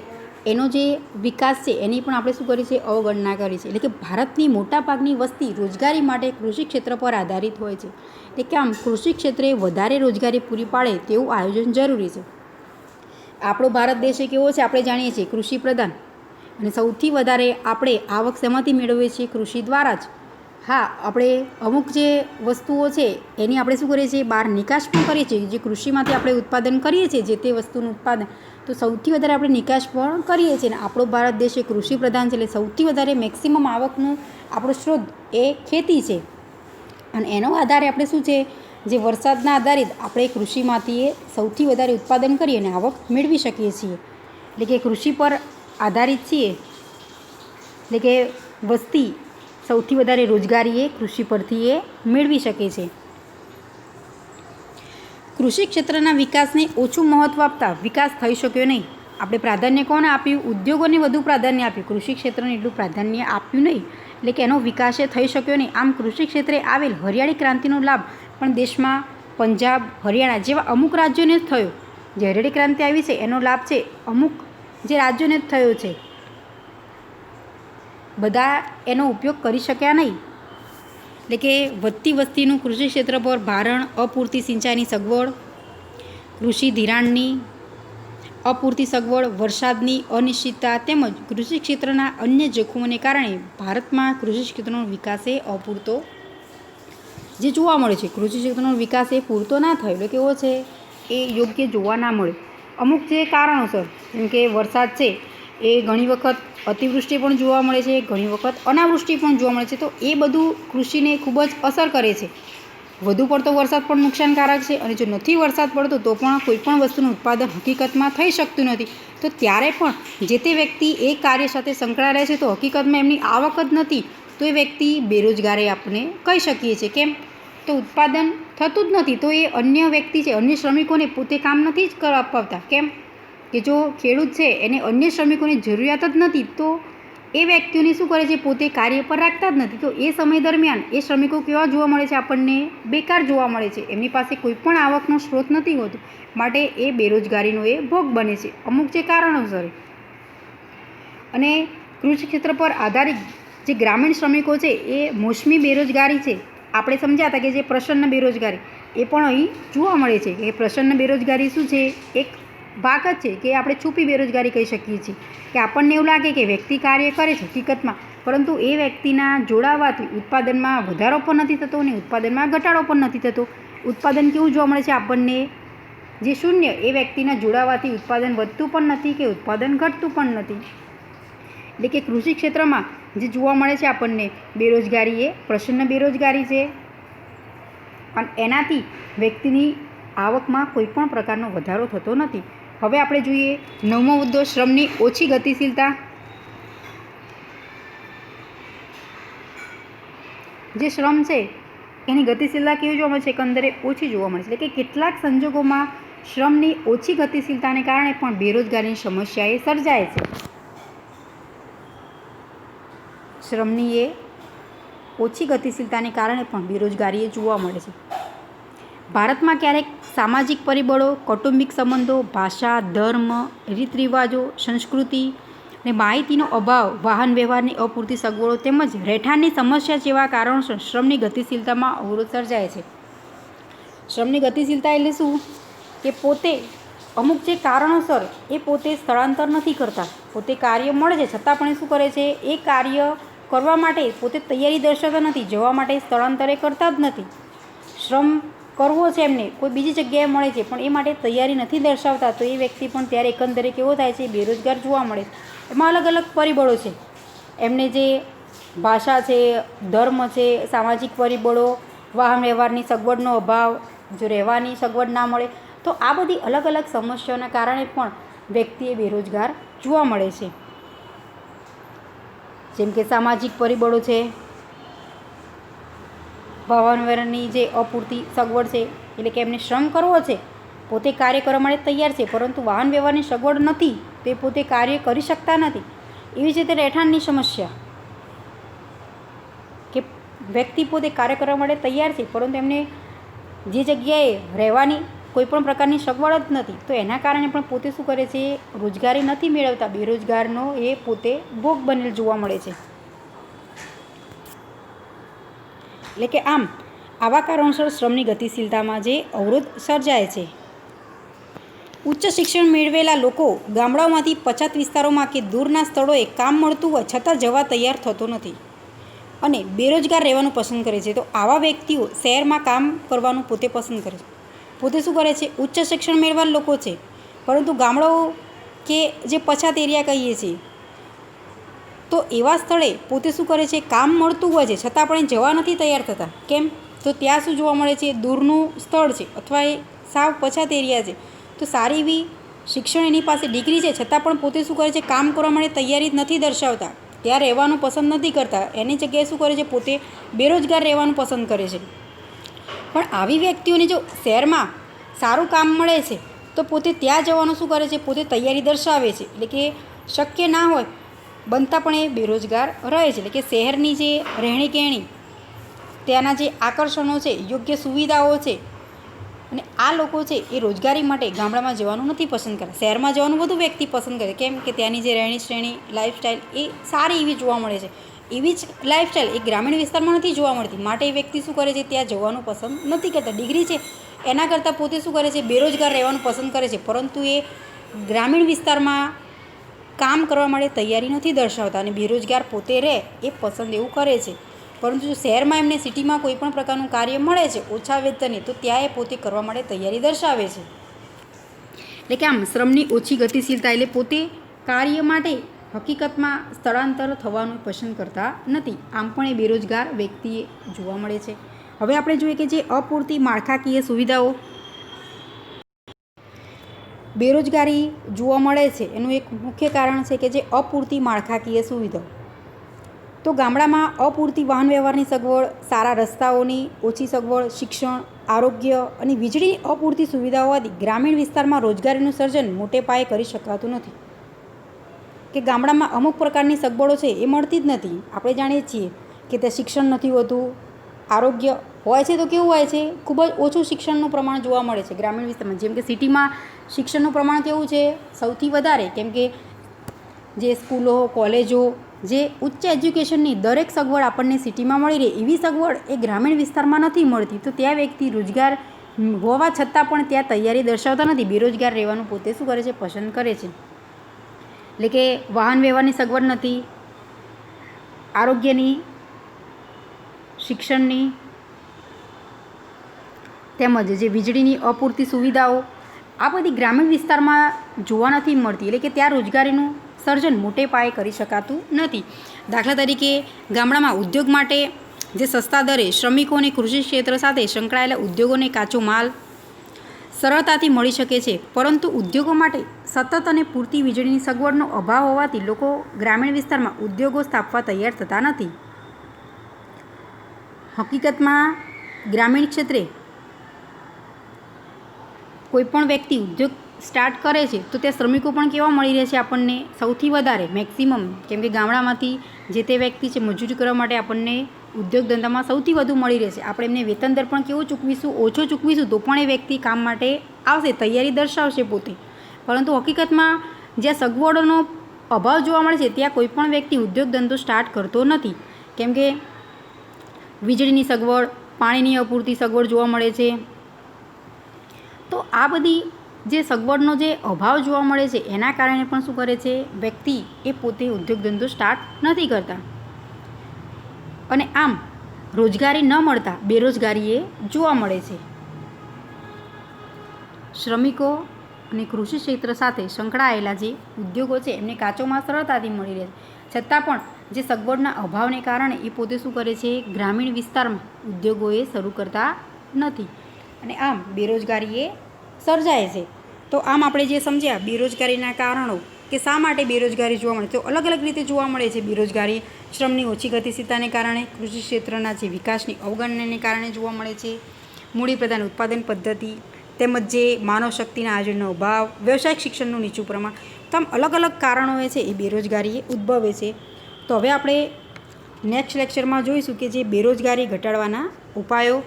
એનો જે વિકાસ છે એની પણ આપણે શું કરી છે, અવગણના કરી છે. એટલે કે ભારતની મોટાભાગની વસ્તી રોજગારી માટે કૃષિ ક્ષેત્ર પર આધારિત હોય છે. એટલે કે આમ કૃષિ ક્ષેત્રે વધારે રોજગારી પૂરી પાડે તેવું આયોજન જરૂરી છે. આપણો ભારત દેશ કેવો છે આપણે જાણીએ છીએ, કૃષિ પ્રધાન, અને સૌથી વધારે આપણે આવક શેમાંથી મેળવીએ છીએ, કૃષિ દ્વારા જ. હા, આપણે અમુક જે વસ્તુઓ છે એની આપણે શું કરીએ છીએ, બહાર નિકાસ પણ કરીએ છીએ. જે કૃષિમાંથી આપણે ઉત્પાદન કરીએ છીએ જે તે વસ્તુનું ઉત્પાદન, તો સૌથી વધારે આપણે નિકાસ પણ કરીએ છીએ. અને આપણો ભારત દેશ એ કૃષિ પ્રધાન છે એટલે સૌથી વધારે મેક્સિમમ આવકનું આપણો સ્ત્રોત એ ખેતી છે. અને એનો આધારે આપણે શું છે, જે વરસાદના આધારિત આપણે કૃષિમાંથી એ સૌથી વધારે ઉત્પાદન કરી અને આવક મેળવી શકીએ છીએ. એટલે કે કૃષિ પર આધારિત છીએ. એટલે કે વસ્તી સૌથી વધારે રોજગારી એ કૃષિ પરથી એ મેળવી શકે છે. કૃષિ ક્ષેત્રના વિકાસને ઓછું મહત્ત્વ આપતા વિકાસ થઈ શક્યો નહીં. આપણે પ્રાધાન્ય કોને આપ્યું? ઉદ્યોગોને વધુ પ્રાધાન્ય આપ્યું, કૃષિ ક્ષેત્રને એટલું પ્રાધાન્ય આપ્યું નહીં, એટલે કે એનો વિકાસ થઈ શક્યો નહીં. આમ કૃષિ ક્ષેત્રે આવેલ હરિયાળી ક્રાંતિનો લાભ પણ દેશમાં પંજાબ, હરિયાણા જેવા અમુક રાજ્યોને જ થયો. જે હરિયાળી ક્રાંતિ આવી છે એનો લાભ છે અમુક જે રાજ્યોને જ થયો છે, બધા એનો ઉપયોગ કરી શક્યા નહીં. એટલે કે વધતી વસ્તીનું કૃષિ ક્ષેત્ર પર ભારણ, અપૂરતી સિંચાઈની સગવડ, કૃષિ ધિરાણની અપૂરતી સગવડ, વરસાદની અનિશ્ચિતતા તેમજ કૃષિ ક્ષેત્રના અન્ય જોખમોને કારણે ભારતમાં કૃષિ ક્ષેત્રનો વિકાસ એ અપૂરતો જે જોવા મળે છે. કૃષિ ક્ષેત્રનો વિકાસ એ પૂરતો ના થયો, એટલે કેવો છે એ યોગ્ય જોવા ના મળે. અમુક જે કારણોસર, જેમ કે વરસાદ છે એ ઘણી વખત અતિવૃષ્ટિ પણ જોવા મળે છે, ઘણી વખત અનાવૃષ્ટિ પણ જોવા મળે છે, તો એ બધું કૃષિને ખૂબ જ અસર કરે છે. વધુ પડતો વરસાદ પણ નુકસાનકારક છે, અને જો નથી વરસાદ પડતો તો પણ કોઈ પણ વસ્તુનું ઉત્પાદન હકીકતમાં થઈ શકતું નથી. તો ત્યારે પણ જે તે વ્યક્તિ એ કાર્ય સાથે સંકળાયેલા છે તો હકીકતમાં એમની આવક જ નથી, તો એ વ્યક્તિ બેરોજગારી આપણે કહી શકીએ છીએ. કેમ? તો ઉત્પાદન થતું જ નથી, તો એ અન્ય વ્યક્તિ છે, અન્ય શ્રમિકોને પોતે કામ નથી જ કરવા અપાવતા. કેમ કે જો ખેડૂત છે એને અન્ય શ્રમિકોની જરૂરિયાત જ નથી, તો એ વ્યક્તિઓને શું કરે છે? પોતે કાર્ય પર રાખતા જ નથી. તો એ સમય દરમિયાન એ શ્રમિકો કેવા જોવા મળે છે? આપણને બેકાર જોવા મળે છે. એમની પાસે કોઈ પણ આવકનો સ્ત્રોત નથી હોતો, માટે એ બેરોજગારીનો એ ભોગ બને છે અમુક જે કારણોસર. અને કૃષિ ક્ષેત્ર પર આધારિત જે ગ્રામીણ શ્રમિકો છે એ મોસમી બેરોજગારી છે. આપણે સમજ્યા હતા કે જે પ્રસન્ન બેરોજગારી એ પણ અહીં જોવા મળે છે. કે પ્રસન્ન બેરોજગારી શું છે? એક ભાગ જ છે કે આપણે છુપી બેરોજગારી કહી શકીએ છીએ. કે આપણને એવું લાગે કે વ્યક્તિ કાર્ય કરે છે હકીકતમાં, પરંતુ એ વ્યક્તિના જોડાવાથી ઉત્પાદનમાં વધારો પણ નથી થતો અને ઉત્પાદનમાં ઘટાડો પણ નથી થતો. ઉત્પાદન કેવું જોવા મળે છે આપણને? જે શૂન્ય, એ વ્યક્તિના જોડાવાથી ઉત્પાદન વધતું પણ નથી કે ઉત્પાદન ઘટતું પણ નથી. એટલે કે કૃષિ ક્ષેત્રમાં જે જોવા મળે છે આપણને બેરોજગારી એ પ્રસન્ન બેરોજગારી છે, અને એનાથી વ્યક્તિની આવકમાં કોઈ પણ પ્રકારનો વધારો થતો નથી. હવે આપણે જોઈએ 9મો મુદ્દો, શ્રમની ઓછી ગતિશીલતા. જે શ્રમ છે એની ગતિશીલતા કેવી જોવા મળે છે? એકંદરે ઓછી જોવા મળે છે. એટલે કે કેટલાક સંજોગોમાં શ્રમની ઓછી ગતિશીલતાને કારણે પણ બેરોજગારીની સમસ્યા એ સર્જાય છે. શ્રમની એ ઓછી ગતિશીલતાને કારણે પણ બેરોજગારી એ જોવા મળે છે. ભારતમાં ક્યારેક સામાજિક પરિબળો, કૌટુંબિક સંબંધો, ભાષા, ધર્મ, રીત રિવાજો, સંસ્કૃતિ અને માહિતીનો અભાવ, વાહન વ્યવહારની અપૂરતી સગવડો તેમજ રહેઠાણની સમસ્યા જેવા કારણોસર શ્રમની ગતિશીલતામાં અવરોધ સર્જાય છે. શ્રમની ગતિશીલતા એટલે શું? કે પોતે અમુક જે કારણોસર એ પોતે સ્થળાંતર નથી કરતા, પોતે કાર્ય મળે છે છતાં પણ એ શું કરે છે? એ કાર્ય કરવા માટે પોતે તૈયારી દર્શાવતા નથી, જવા માટે સ્થળાંતરે કરતા જ નથી. શ્રમ કરવો છે એમને, કોઈ બીજી જગ્યાએ મળે છે પણ એ માટે તૈયારી નથી દર્શાવતા, તો એ વ્યક્તિ પણ ત્યારે એકંદરે કેવો થાય છે? બેરોજગાર જોવા મળે છે. એમાં અલગ અલગ પરિબળો છે. એમને જે ભાષા છે, ધર્મ છે, સામાજિક પરિબળો, વાહન વ્યવહારની સગવડનો અભાવ, જો રહેવાની સગવડ ના મળે, તો આ બધી અલગ અલગ સમસ્યાઓના કારણે પણ વ્યક્તિએ બેરોજગાર જોવા મળે છે. જેમ કે સામાજિક પરિબળો છે, વાહન વ્યવહારની જે અપૂરતી સગવડ છે, એટલે કે એમને શ્રમ કરવો છે, પોતે કાર્ય કરવા માટે તૈયાર છે, પરંતુ વાહન વ્યવહારની સગવડ નથી, તે પોતે કાર્ય કરી શકતા નથી. એવી જ રીતે રહેઠાણની સમસ્યા, કે વ્યક્તિ પોતે કાર્ય કરવા માટે તૈયાર છે, પરંતુ એમને જે જગ્યાએ રહેવાની કોઈ પણ પ્રકારની સગવડ જ નથી, તો એના કારણે પણ પોતે શું કરે છે? રોજગારી નથી મેળવતા. બેરોજગારનો એ પોતે ભોગ બનેલ જોવા મળે છે. એટલે કે આમ આવા કારણોસર શ્રમની ગતિશીલતામાં જે અવરોધ સર્જાય છે. ઉચ્ચ શિક્ષણ મેળવેલા લોકો ગામડાઓમાંથી પછાત વિસ્તારોમાં કે દૂરના સ્થળોએ કામ મળતું હોય છતાં જવા તૈયાર થતો નથી અને બેરોજગાર રહેવાનું પસંદ કરે છે. તો આવા વ્યક્તિઓ શહેરમાં કામ કરવાનું પોતે પસંદ કરે છે. પોતે શું કરે છે? ઉચ્ચ શિક્ષણ મેળવેલા લોકો છે, પરંતુ ગામડાઓ કે જે પછાત એરિયા કહીએ છીએ, તો એવા સ્થળે પોતે શું કરે છે? કામ મળતું હોય છે છતાં પણ એ જવા નથી તૈયાર થતા. કેમ? તો ત્યાં શું જોવા મળે છે? દૂરનું સ્થળ છે અથવા એ સાવ પછાત એરિયા છે, તો સારી એવી શિક્ષણ એની પાસે ડિગ્રી છે છતાં પણ પોતે શું કરે છે? કામ કરવા માટે તૈયારી નથી દર્શાવતા, ત્યાં રહેવાનું પસંદ નથી કરતા. એની જગ્યાએ શું કરે છે? પોતે બેરોજગાર રહેવાનું પસંદ કરે છે. પણ આવી વ્યક્તિઓને જો શહેરમાં સારું કામ મળે છે તો પોતે ત્યાં જવાનું શું કરે છે, પોતે તૈયારી દર્શાવે છે. એટલે કે શક્ય ના હોય બનતા પણ એ બેરોજગાર રહે છે. એટલે કે શહેરની જે રહેણી કહેણી, ત્યાંના જે આકર્ષણો છે, યોગ્ય સુવિધાઓ છે, અને આ લોકો છે એ રોજગારી માટે ગામડામાં જવાનું નથી પસંદ કરતા. શહેરમાં જવાનું વધુ વ્યક્તિ પસંદ કરે. કેમ કે ત્યાંની જે રહેણી શ્રેણી, લાઈફસ્ટાઈલ એ સારી એવી જોવા મળે છે. એવી જ લાઈફસ્ટાઈલ એ ગ્રામીણ વિસ્તારમાં નથી જોવા મળતી. માટે એ વ્યક્તિ શું કરે છે, ત્યાં જવાનું પસંદ નથી કરતા. ડિગ્રી છે એના કરતાં પોતે શું કરે છે, બેરોજગાર રહેવાનું પસંદ કરે છે. પરંતુ એ ગ્રામીણ વિસ્તારમાં કામ કરવા માટે તૈયારી નથી દર્શાવતા અને બેરોજગાર પોતે રહે એ પસંદ એવું કરે છે. પરંતુ જો શહેરમાં એમને સિટીમાં કોઈ પણ પ્રકારનું કાર્ય મળે છે ઓછા વેતને, તો ત્યાં એ પોતે કરવા માટે તૈયારી દર્શાવે છે. એટલે કે આમ શ્રમની ઓછી ગતિશીલતા એટલે પોતે કાર્ય માટે હકીકતમાં સ્થળાંતર થવાનું પસંદ કરતા નથી. આમ પણ એ બેરોજગાર વ્યક્તિએ જોવા મળે છે. હવે આપણે જોઈએ કે જે અપૂરતી માળખાકીય સુવિધાઓ બેરોજગારી જોવા મળે છે એનું એક મુખ્ય કારણ છે કે જે અપૂરતી માળખાકીય સુવિધાઓ. તો ગામડામાં અપૂરતી વાહન વ્યવહારની સગવડ, સારા રસ્તાઓની ઓછી સગવડ, શિક્ષણ, આરોગ્ય અને વીજળીની અપૂરતી સુવિધાઓ હોવાથી ગ્રામીણ વિસ્તારમાં રોજગારીનું સર્જન મોટે પાયે કરી શકાતું નથી. કે ગામડામાં અમુક પ્રકારની સગવડો છે એ મળતી જ નથી. આપણે જાણીએ છીએ કે ત્યાં શિક્ષણ નથી હોતું, આરોગ્ય હોય છે તો કેવું હોય છે, ખૂબ જ ઓછું શિક્ષણનું પ્રમાણ જોવા મળે છે ગ્રામીણ વિસ્તારમાં. જેમ કે સિટીમાં શિક્ષણનું પ્રમાણ કેવું છે, સૌથી વધારે. કેમ કે જે સ્કૂલો, કોલેજો, જે ઉચ્ચ એજ્યુકેશનની દરેક સગવડ આપણને સિટીમાં મળી રહે એવી સગવડ એ ગ્રામીણ વિસ્તારમાં નથી મળતી. તો ત્યાં વ્યક્તિ રોજગાર હોવા છતાં પણ ત્યાં તૈયારી દર્શાવતા નથી. બેરોજગાર રહેવાનું પોતે શું કરે છે, પસંદ કરે છે. એટલે કે વાહન વ્યવહારની સગવડ નથી, આરોગ્યની, શિક્ષણની, તેમજ જે વીજળીની અપૂરતી સુવિધાઓ આ બધી ગ્રામીણ વિસ્તારમાં જોવા નથી મળતી. એટલે કે ત્યાં રોજગારીનું સર્જન મોટે પાયે કરી શકાતું નથી. દાખલા તરીકે ગામડામાં ઉદ્યોગ માટે જે સસ્તા દરે શ્રમિકો અને કૃષિ ક્ષેત્ર સાથે સંકળાયેલા ઉદ્યોગોને કાચો માલ સરળતાથી મળી શકે છે. પરંતુ ઉદ્યોગો માટે સતત અને પૂરતી વીજળીની સગવડનો અભાવ હોવાથી લોકો ગ્રામીણ વિસ્તારમાં ઉદ્યોગો સ્થાપવા તૈયાર થતા નથી. હકીકતમાં ગ્રામીણ ક્ષેત્રે કોઈપણ વ્યક્તિ ઉદ્યોગ સ્ટાર્ટ કરે છે તો ત્યાં શ્રમિકો પણ કેવા મળી રહે છે આપણને, સૌથી વધારે મેક્સિમમ. કેમ કે ગામડામાંથી જે તે વ્યક્તિ છે મજૂરી કરવા માટે આપણને ઉદ્યોગ ધંધામાં સૌથી વધુ મળી રહેશે. આપણે એમને વેતન દર પણ કેવો ચૂકવીશું, ઓછો ચૂકવીશું તો પણ એ વ્યક્તિ કામ માટે આવશે, તૈયારી દર્શાવશે પોતે. પરંતુ હકીકતમાં જ્યાં સગવડોનો અભાવ જોવા મળે છે ત્યાં કોઈ પણ વ્યક્તિ ઉદ્યોગ ધંધો સ્ટાર્ટ કરતો નથી. કેમ કે વીજળીની સગવડ, પાણીની અપૂરતી સગવડ જોવા મળે છે. તો આ બધી જે સગવડનો જે અભાવ જોવા મળે છે એના કારણે પણ શું કરે છે, વ્યક્તિ એ પોતે ઉદ્યોગ ધંધો સ્ટાર્ટ નથી કરતા. અને આમ રોજગારી ન મળતા બેરોજગારી એ જોવા મળે છે. શ્રમિકો અને કૃષિ ક્ષેત્ર સાથે સંકળાયેલા જે ઉદ્યોગો છે એમને કાચો માલ સરળતાથી મળી રહે છે. છતાં પણ જે સગવડના અભાવને કારણે એ પોતે શું કરે છે, ગ્રામીણ વિસ્તારમાં ઉદ્યોગો એ શરૂ કરતા નથી. અને આમ બેરોજગારી એ સર્જાય છે. તો આમ આપણે જે સમજ્યા બેરોજગારીના કારણો કે શા માટે બેરોજગારી જોવા મળે, તો અલગ અલગ રીતે જોવા મળે છે. બેરોજગારી શ્રમની ઓછી ગતિશીલતાને કારણે, કૃષિ ક્ષેત્રના જે વિકાસની અવગણનાને કારણે જોવા મળે છે, મૂડી પ્રધાન ઉત્પાદન પદ્ધતિ, તેમજ જે માનવ શક્તિના આયોજનનો અભાવ, વ્યવસાયિક શિક્ષણનું નીચું પ્રમાણ. તો આમ અલગ અલગ કારણો છે એ બેરોજગારી એ ઉદ્ભવે છે. તો હવે આપણે નેક્સ્ટ લેક્ચરમાં જોઈશું કે જે બેરોજગારી ઘટાડવાના ઉપાયો